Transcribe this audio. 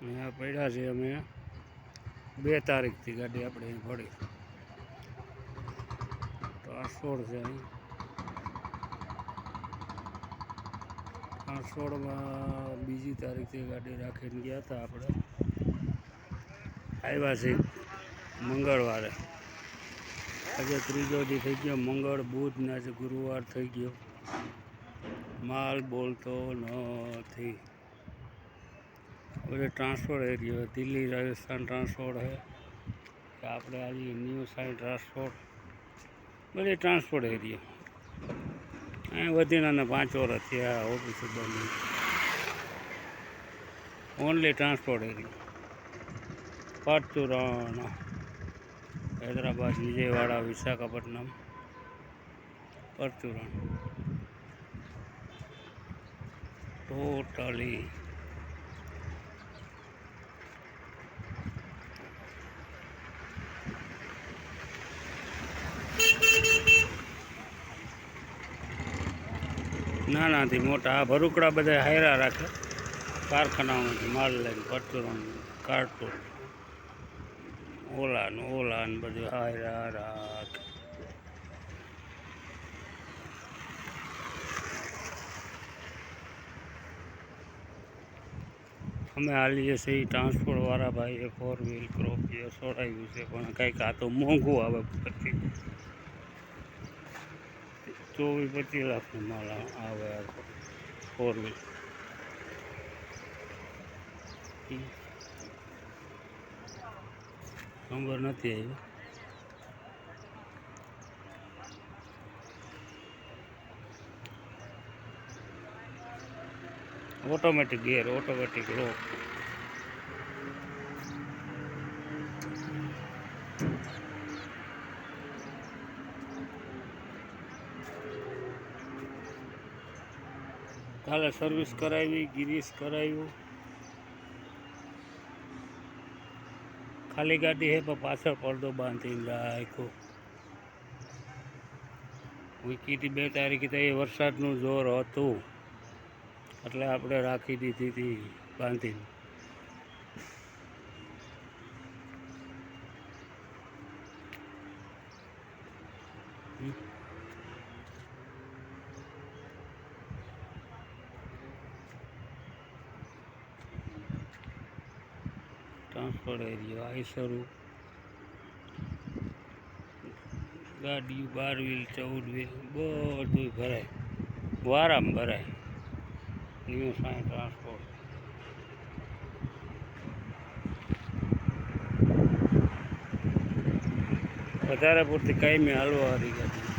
અહીંયા પડ્યા છે અમે 2 તારીખથી ગાડી આપણે અહીં પડી ટ્રાન્સપોર્ટ છે અહીં ટ્રાન્સપોર્ટમાં 2જી તારીખથી ગાડી રાખીને ગયા હતા આપણે આવ્યા છે મંગળવારે આજે 3જો દી થઈ ગયો મંગળ બુધ ને આજે ગુરુવાર થઈ ગયો માલ બોલતો નથી બધે ટ્રાન્સપોર્ટ એરિયો દિલ્હી રાજસ્થાન ટ્રાન્સપોર્ટ है આપણે આજે ન્યૂ સાઇડ ટ્રાન્સપોર્ટ બધે ટ્રાન્સપોર્ટ એરિયો અહીંયા વધીને 5 વર્ષ થયા ઓફિસ બંધ ઓનલી ટ્રાન્સપોર્ટ એરિયો પરચુરણ हैदराबाद विजयवाड़ा विशाखापट्टनम परचूरण टोटली નાનાથી મોટા આ ભરૂકડા બધા હાયરા રાખે કારખાનાઓમાંથી માલ લઈને પરચુરણ કાર્ટૂન ઓલા ને બધું હાયરા રાખે અમે હાલીએ છીએ ટ્રાન્સપોર્ટવાળા ભાઈએ 4 વ્હીલ ક્રોપ જે છોડાવ્યું છે પણ કંઈક આ તો મોંઘું આવે પછી 24-25 લાખનું માલ આવે 4 વ્હીલ નંબર નથી આવ્યો ઓટોમેટિક ગિયર ઓટોમેટિક લોક કાલે સર્વિસ કરાવી ગિરીશ કરાવ્યું ખાલી ગાડી હે પણ પાછળ પડદો બાંધીને રાખ્યો વીકીથી 2 તારીખે તો એ વરસાદનું જોર હતું એટલે આપણે રાખી દીધી હતી બાંધીને ટ્રાન્સપોર્ટ એરિયો આઈસરું ગાડીઓ 12 વ્હીલ 14 વ્હીલ બધું ભરાય વારામાં ભરાય ન્યૂ સાઇડ ટ્રાન્સપોર્ટ વધારે પૂરતી કાયમી હાલવા વાળી ગાડી